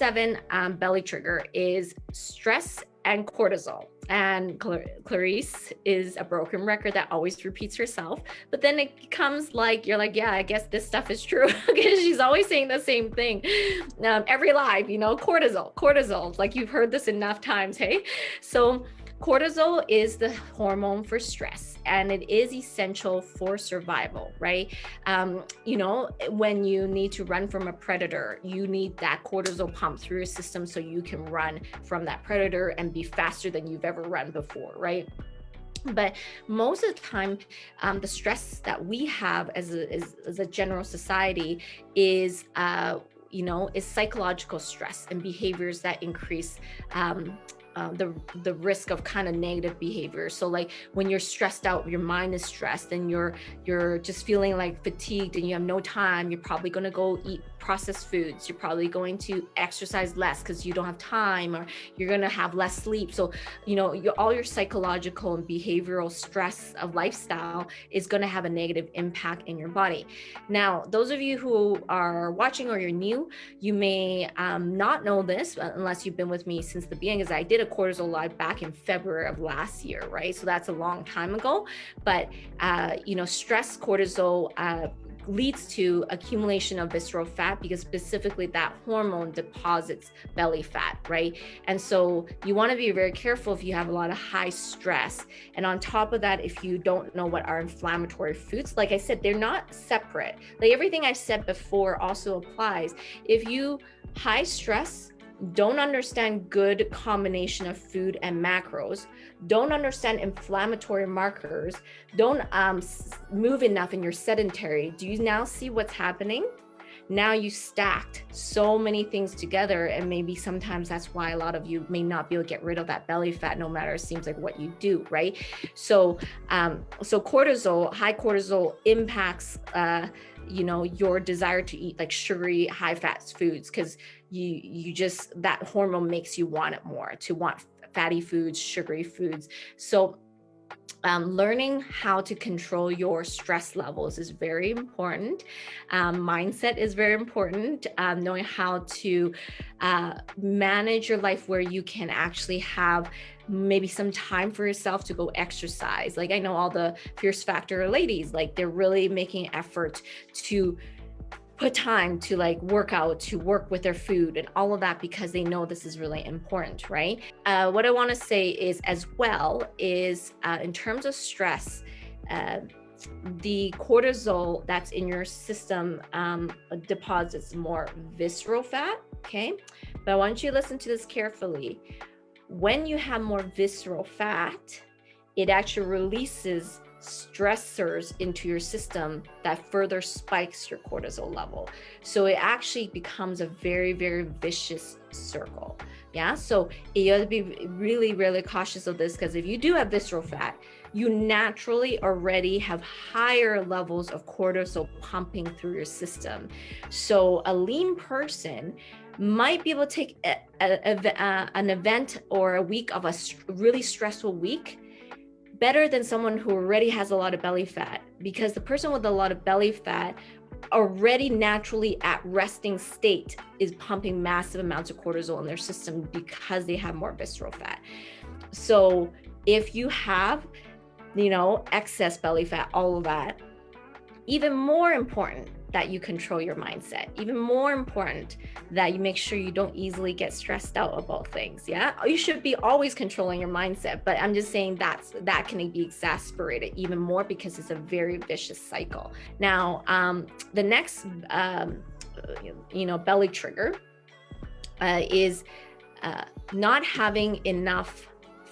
seven belly trigger is stress and cortisol. And Clarice is a broken record that always repeats herself. But then it becomes like, you're like, yeah, I guess this stuff is true, because she's always saying the same thing. Every live, cortisol, like you've heard this enough times, hey? So cortisol is the hormone for stress, and it is essential for survival, right? When you need to run from a predator, you need that cortisol pump through your system so you can run from that predator and be faster than you've ever run before, right? But most of the time, the stress that we have as a general society is psychological stress and behaviors that increase the risk of kind of negative behavior. So like when you're stressed out, your mind is stressed, and you're just feeling like fatigued and you have no time, you're probably going to go eat processed foods. You're probably going to exercise less because you don't have time, or you're going to have less sleep. So, all your psychological and behavioral stress of lifestyle is going to have a negative impact in your body. Now, those of you who are watching or you're new, you may not know this unless you've been with me since the beginning, because I did a cortisol live back in February of last year, right? So that's a long time ago. But, stress cortisol leads to accumulation of visceral fat, because specifically that hormone deposits belly fat, right? And so you want to be very careful if you have a lot of high stress. And on top of that, if you don't know what are inflammatory foods, like I said, they're not separate. Like everything I've said before also applies. If you high stress, don't understand good combination of food and macros, don't understand inflammatory markers, don't move enough and you're sedentary, do you now see what's happening? Now you stacked so many things together, and maybe sometimes that's why a lot of you may not be able to get rid of that belly fat, no matter it seems like what you do, right? So cortisol, high cortisol impacts your desire to eat like sugary, high fat foods, because you just, that hormone makes you want it more, to want fatty foods, sugary foods. So learning how to control your stress levels is very important. Mindset is very important. Knowing how to manage your life where you can actually have maybe some time for yourself to go exercise. Like I know all the Fierce Factor ladies, like they're really making effort to put time to like work out, to work with their food and all of that, because they know this is really important, right? What I want to say is as well is in terms of stress, the cortisol that's in your system deposits more visceral fat, okay? But I want you to listen to this carefully. When you have more visceral fat, it actually releases stressors into your system that further spikes your cortisol level. So it actually becomes a very, very vicious circle. Yeah. So you have to be really, really cautious of this, because if you do have visceral fat, you naturally already have higher levels of cortisol pumping through your system. So a lean person might be able to take an event or a week of a really stressful week better than someone who already has a lot of belly fat, because the person with a lot of belly fat already naturally at resting state is pumping massive amounts of cortisol in their system because they have more visceral fat. So if you have, excess belly fat, all of that, even more important that you control your mindset, even more important that you make sure you don't easily get stressed out about things. Yeah, you should be always controlling your mindset, but I'm just saying that can be exacerbated even more because it's a very vicious cycle. Now, the next belly trigger is not having enough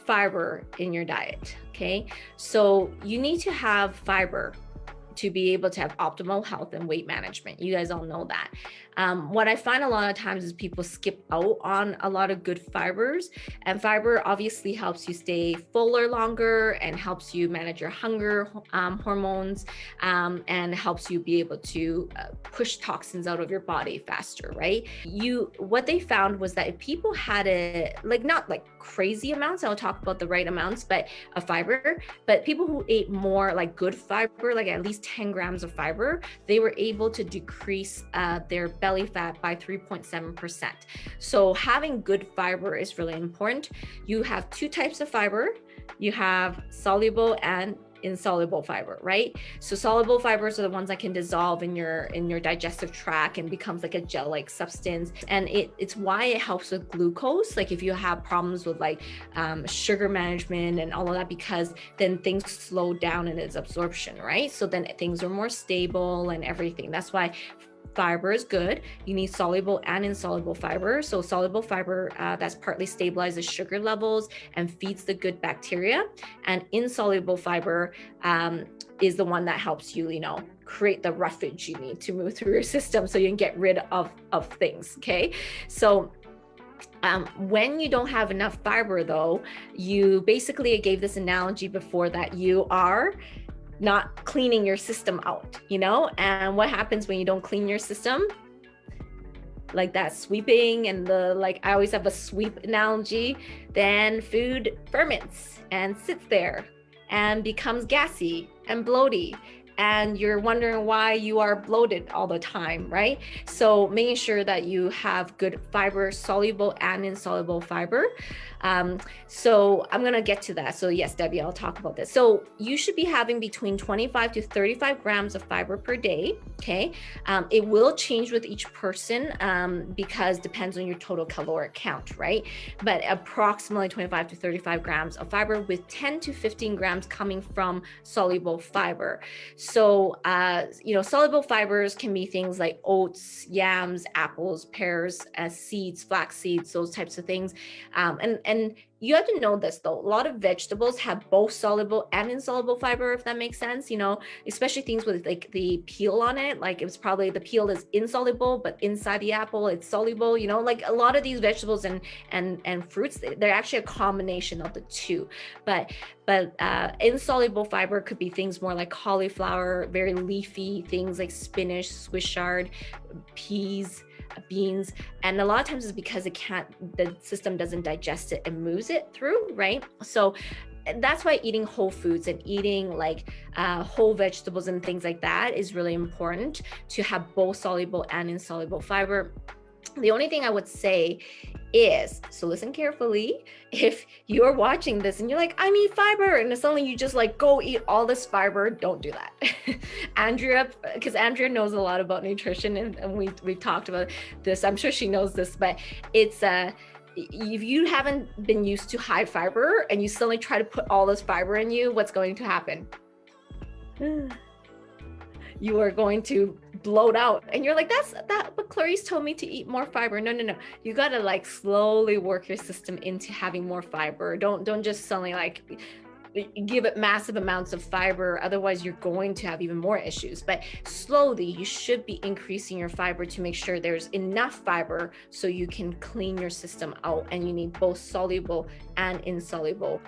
fiber in your diet. Okay, so you need to have fiber to be able to have optimal health and weight management. You guys all know that. What I find a lot of times is people skip out on a lot of good fibers, and fiber obviously helps you stay fuller longer and helps you manage your hunger hormones, and helps you be able to push toxins out of your body faster, right? What they found was that if people had not like crazy amounts, I'll talk about the right amounts, but of fiber, but people who ate more like good fiber, like at least 10 grams of fiber, they were able to decrease their belly fat by 3.7%. So having good fiber is really important. You have two types of fiber. You have soluble and insoluble fiber, right? So soluble fibers are the ones that can dissolve in your digestive tract and becomes like a gel-like substance. And it's why it helps with glucose. Like if you have problems with like sugar management and all of that, because then things slow down in its absorption, right? So then things are more stable and everything. That's why fiber is good. You need soluble and insoluble fiber. So soluble fiber that's partly stabilizes sugar levels and feeds the good bacteria, and insoluble fiber is the one that helps you, create the roughage you need to move through your system so you can get rid of things. Okay, so when you don't have enough fiber, though, you basically, I gave this analogy before, that you are not cleaning your system out, and what happens when you don't clean your system? Like that sweeping and I always have a sweep analogy, then food ferments and sits there and becomes gassy and bloaty, and you're wondering why you are bloated all the time, right? So making sure that you have good fiber, soluble and insoluble fiber. So I'm gonna get to that. So yes, Debbie, I'll talk about this. So you should be having between 25 to 35 grams of fiber per day, okay? It will change with each person because depends on your total caloric count, right? But approximately 25 to 35 grams of fiber, with 10 to 15 grams coming from soluble fiber. So, soluble fibers can be things like oats, yams, apples, pears, seeds, flax seeds, those types of things. And you have to know this though, a lot of vegetables have both soluble and insoluble fiber, if that makes sense, especially things with like the peel on it. Like it's probably the peel is insoluble, but inside the apple it's soluble, like a lot of these vegetables and fruits, they're actually a combination of the two. But insoluble fiber could be things more like cauliflower, very leafy things like spinach, Swiss chard, peas, beans, and a lot of times it's because the system doesn't digest it and moves it through, right? So that's why eating whole foods and eating like whole vegetables and things like that is really important, to have both soluble and insoluble fiber. The only thing I would say is, so listen carefully, if you're watching this and you're like, I need fiber, and suddenly you just like go eat all this fiber, don't do that. Andrea, because Andrea knows a lot about nutrition, and we've talked about this. I'm sure she knows this, but it's if you haven't been used to high fiber and you suddenly try to put all this fiber in you, what's going to happen? You are going to bloat out, and you're like, but Clarice told me to eat more fiber. No. You got to like slowly work your system into having more fiber. Don't just suddenly like give it massive amounts of fiber. Otherwise you're going to have even more issues. But slowly you should be increasing your fiber to make sure there's enough fiber so you can clean your system out, and you need both soluble and insoluble